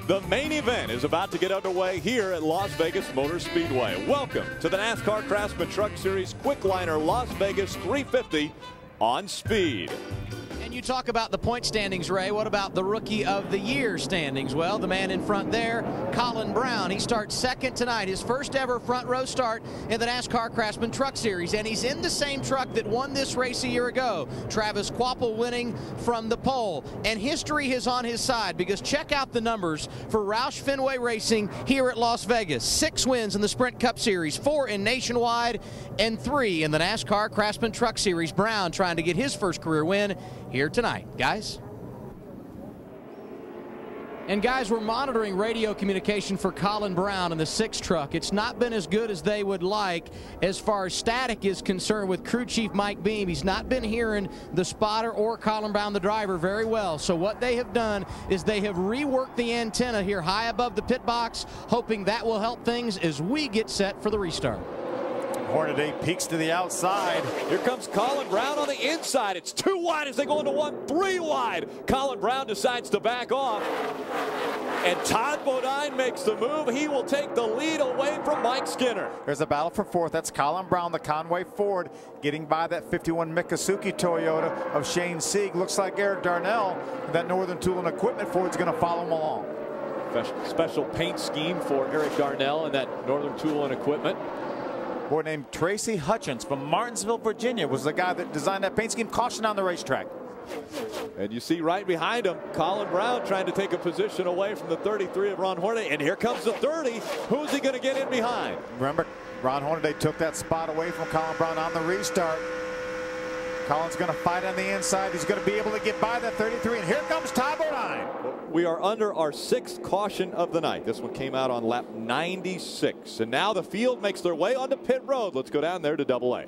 The main event is about to get underway here at Las Vegas Motor Speedway. Welcome to the NASCAR Craftsman Truck Series Quickliner Las Vegas 350 on speed. And you talk about the point standings, Ray. What about the Rookie of the Year standings? Well, the man in front there, Colin Braun. He starts second tonight, his first ever front row start in the NASCAR Craftsman Truck Series. And he's in the same truck that won this race a year ago. Travis Kvapil winning from the pole. And history is on his side, because check out the numbers for Roush Fenway Racing here at Las Vegas. 6 wins in the Sprint Cup Series, 4 in Nationwide, and 3 in the NASCAR Craftsman Truck Series. Braun trying to get his first career win here tonight, guys. And guys, we're monitoring radio communication for Colin Braun in the 6 truck. It's not been as good as they would like as far as static is concerned with crew chief Mike Beam. He's not been hearing the spotter or Colin Braun, the driver, very well. So what they have done is they have reworked the antenna here high above the pit box, hoping that will help things as we get set for the restart. Hornaday peeks to the outside. Here comes Colin Braun on the inside. It's 2 wide as they go into 1, 3 wide. Colin Braun decides to back off. And Todd Bodine makes the move. He will take the lead away from Mike Skinner. There's a battle for 4th. That's Colin Braun, the Conway Ford, getting by that 51 Mikosuki Toyota of Shane Sieg. Looks like Eric Darnell, that Northern Tool and Equipment Ford's going to follow him along. Special paint scheme for Eric Darnell and that Northern Tool and Equipment. Boy named Tracy Hutchins from Martinsville, Virginia, was the guy that designed that paint scheme. Caution on the racetrack. And you see right behind him, Colin Braun trying to take a position away from the 33 of Ron Hornaday. And here comes the 30. Who's he going to get in behind? Remember, Ron Hornaday took that spot away from Colin Braun on the restart. Colin's going to fight on the inside. He's going to be able to get by that 33. And here comes Todd Bodine. We are under our 6th caution of the night. This one came out on lap 96. And now the field makes their way onto pit road. Let's go down there to AA.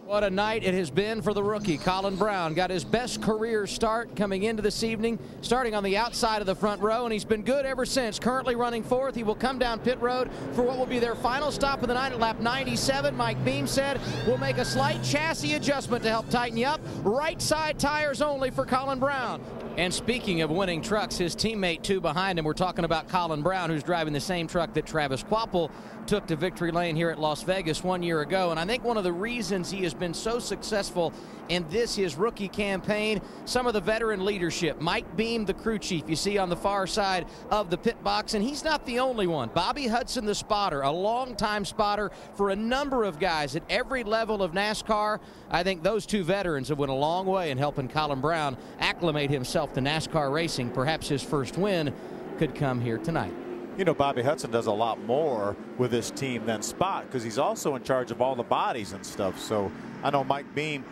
What a night it has been for the rookie. Colin Braun got his best career start coming into this evening, starting on the outside of the front row, and he's been good ever since. Currently running 4th. He will come down pit road for what will be their final stop of the night at lap 97. Mike Beam said we'll make a slight chassis adjustment to help tighten you up. Right side tires only for Colin Braun. And speaking of winning trucks, his teammate 2 behind him, we're talking about Colin Braun, who's driving the same truck that Travis Kvapil took to victory lane here at Las Vegas 1 year ago. And I think one of the reasons he has been so successful in this, his rookie campaign, some of the veteran leadership. Mike Beam, the crew chief, you see on the far side of the pit box, and he's not the only one. Bobby Hudson, the spotter, a longtime spotter for a number of guys at every level of NASCAR. I think those 2 veterans have went a long way in helping Colin Braun acclimate himself to NASCAR racing. Perhaps his first win could come here tonight. You know, Bobby Hudson does a lot more with this team than Spot, because he's also in charge of all the bodies and stuff. So I know Mike Beam,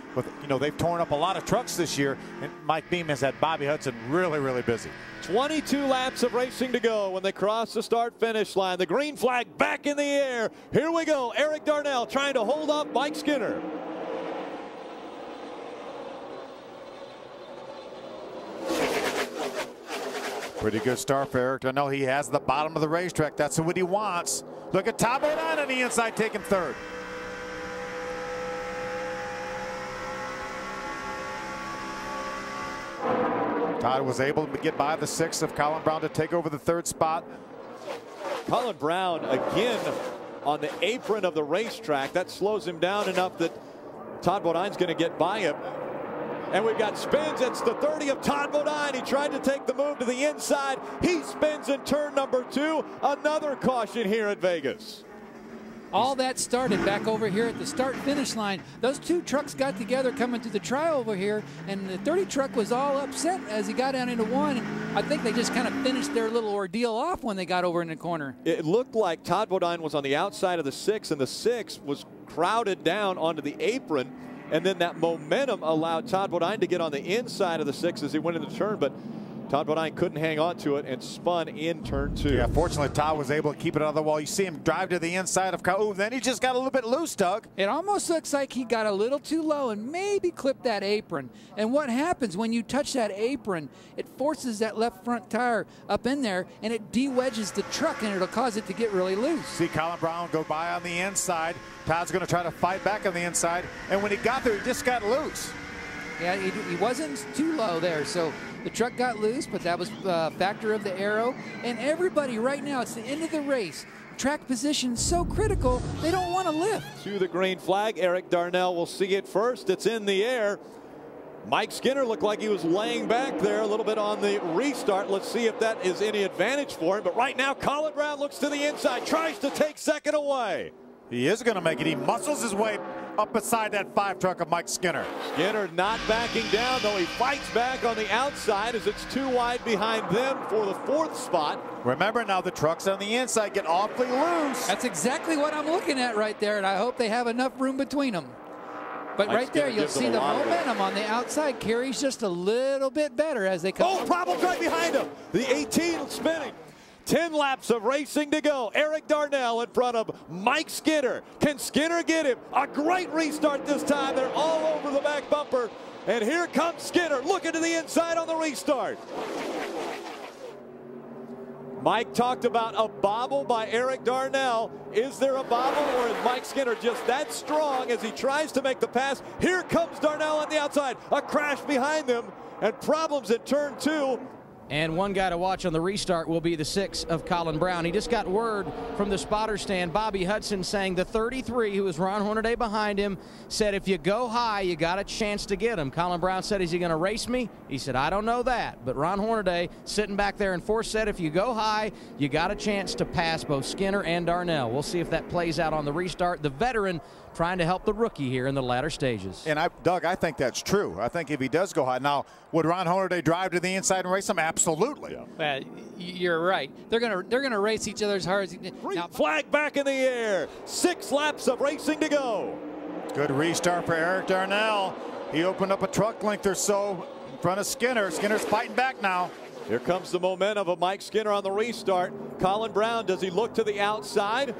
they've torn up a lot of trucks this year, and Mike Beam has had Bobby Hudson really, really busy. 22 laps of racing to go when they cross the start-finish line. The green flag back in the air. Here we go. Eric Darnell trying to hold up Mike Skinner. Pretty good start for Eric. I know he has the bottom of the racetrack. That's what he wants. Look at Todd Bodine on the inside taking 3rd. Todd was able to get by the 6th of Colin Braun to take over the 3rd spot. Colin Braun again on the apron of the racetrack. That slows him down enough that Todd Bodine's going to get by him. And we've got spins. It's the 30 of Todd Bodine. He tried to take the move to the inside. He spins in turn number 2. Another caution here at Vegas. All that started back over here at the start-finish line. Those 2 trucks got together coming through the tri over here, and the 30 truck was all upset as he got down into 1. I think they just kind of finished their little ordeal off when they got over in the corner. It looked like Todd Bodine was on the outside of the 6, and the 6 was crowded down onto the apron. And then that momentum allowed Todd Bodine to get on the inside of the 6 as he went into the turn. But Todd Bodine couldn't hang on to it and spun in turn 2. Yeah, fortunately, Todd was able to keep it out of the wall. You see him drive to the inside of Kyle. Ooh, then he just got a little bit loose, Doug. It almost looks like he got a little too low and maybe clipped that apron. And what happens when you touch that apron, it forces that left front tire up in there, and it de-wedges the truck, and it'll cause it to get really loose. See Colin Braun go by on the inside. Todd's going to try to fight back on the inside, and when he got there, he just got loose. Yeah, he wasn't too low there. So the truck got loose, but that was a factor of the aero. And everybody right now, it's the end of the race. Track position is so critical, they don't want to lift. To the green flag, Eric Darnell will see it first. It's in the air. Mike Skinner looked like he was laying back there a little bit on the restart. Let's see if that is any advantage for him. But right now, Colin Braun looks to the inside, tries to take second away. He is going to make it. He muscles his way up beside that 5 truck of Mike Skinner. Skinner not backing down, though he fights back on the outside as it's too wide behind them for the 4th spot. Remember now, the trucks on the inside get awfully loose. That's exactly what I'm looking at right there, and I hope they have enough room between them. But right there, you'll see the momentum on the outside carries just a little bit better as they come. Oh, problems right behind him. The 18 spinning. 10 laps of racing to go. Eric Darnell in front of Mike Skinner. Can Skinner get him? A great restart this time. They're all over the back bumper. And here comes Skinner looking to the inside on the restart. Mike talked about a bobble by Eric Darnell. Is there a bobble, or is Mike Skinner just that strong as he tries to make the pass? Here comes Darnell on the outside. A crash behind them and problems at turn 2. And one guy to watch on the restart will be the 6 of Colin Braun. He just got word from the spotter stand, Bobby Hudson, saying the 33, who was Ron Hornaday behind him, said if you go high, you got a chance to get him. Colin Braun said, is he going to race me? He said, I don't know that. But Ron Hornaday, sitting back there in 4th, said if you go high, you got a chance to pass both Skinner and Darnell. We'll see if that plays out on the restart. The veteran trying to help the rookie here in the latter stages. And Doug, I think that's true. I think if he does go high. Now, would Ron Hornaday drive to the inside and race him? Absolutely. Yeah. You're right. They're gonna race each other as hard as now, flag back in the air. 6 laps of racing to go. Good restart for Eric Darnell. He opened up a truck length or so in front of Skinner. Skinner's fighting back now. Here comes the momentum of Mike Skinner on the restart. Colin Braun, does he look to the outside?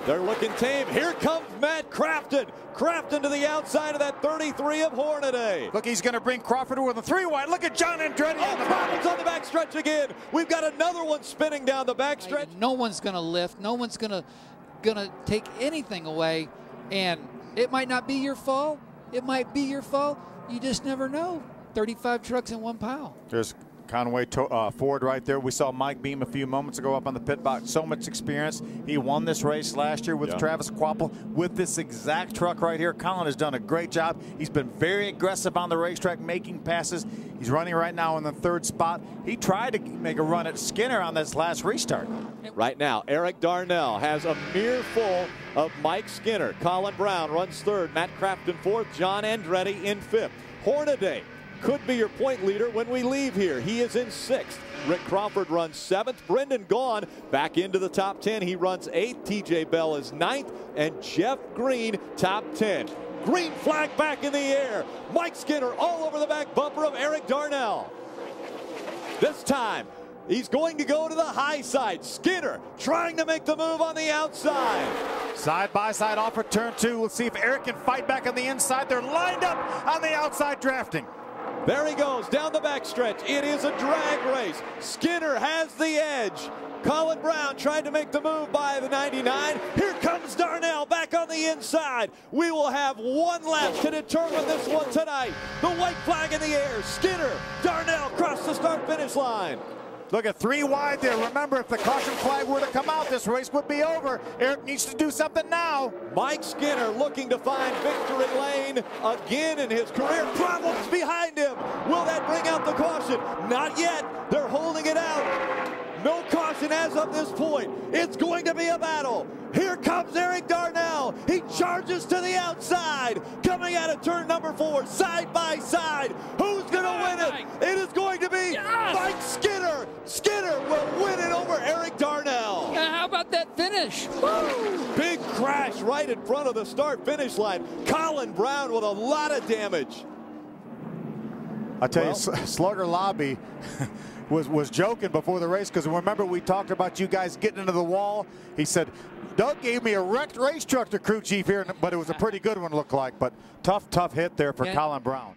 They're looking tame. Here comes Matt Crafton. Crafton to the outside of that 33 of Hornaday. Look, he's going to bring Crawford with a 3-wide. Look at John Andretti. Oh, problems on the backstretch again. We've got another one spinning down the backstretch. No one's going to lift. No one's going to take anything away. And it might not be your fault. It might be your fault. You just never know. 35 trucks in one pile. There's Conway Ford right there. We saw Mike Beam a few moments ago up on the pit box. So much experience. He won this race last year with Travis Kvapil with this exact truck right here. Colin has done a great job. He's been very aggressive on the racetrack, making passes. He's running right now in the 3rd spot. He tried to make a run at Skinner on this last restart. Right now, Eric Darnell has a mirror full of Mike Skinner. Colin Braun runs 3rd. Matt Crafton 4th. John Andretti in 5th. Hornaday could be your point leader when we leave here. He is in 6th. Rick Crawford runs 7th. Brendan Gaughan back into the top 10. He runs 8th. TJ Bell is 9th. And Jeff Green top 10. Green flag back in the air. Mike Skinner all over the back bumper of Eric Darnell. This time, he's going to go to the high side. Skinner trying to make the move on the outside. Side by side off for turn 2. Let's see if Eric can fight back on the inside. They're lined up on the outside drafting. There he goes down the backstretch. It is a drag race. Skinner has the edge. Colin Braun tried to make the move by the 99. Here comes Darnell back on the inside. We will have 1 lap to determine this one tonight. The white flag in the air. Skinner, Darnell cross the start-finish line. Look at 3 wide there. Remember, if the caution flag were to come out, this race would be over. Eric needs to do something now. Mike Skinner looking to find victory lane again in his career. Problems behind him. Will that bring out the caution? Not yet. They're holding it out. No caution as of this point. It's going to be a battle. Here comes Eric Darnell. He charges to the outside. Coming out of turn number 4, side by side. Who's going to win it? It is going to be Mike Skinner. Skinner will win it over Eric Darnell. How about that finish? Woo! Big crash right in front of the start-finish line. Colin Braun with a lot of damage. I tell you, Slugger Lobby was joking before the race, because remember we talked about you guys getting into the wall. He said, Doug gave me a wrecked race truck to crew chief here, but it was a pretty good one, looked like. But tough hit there for Colin Braun.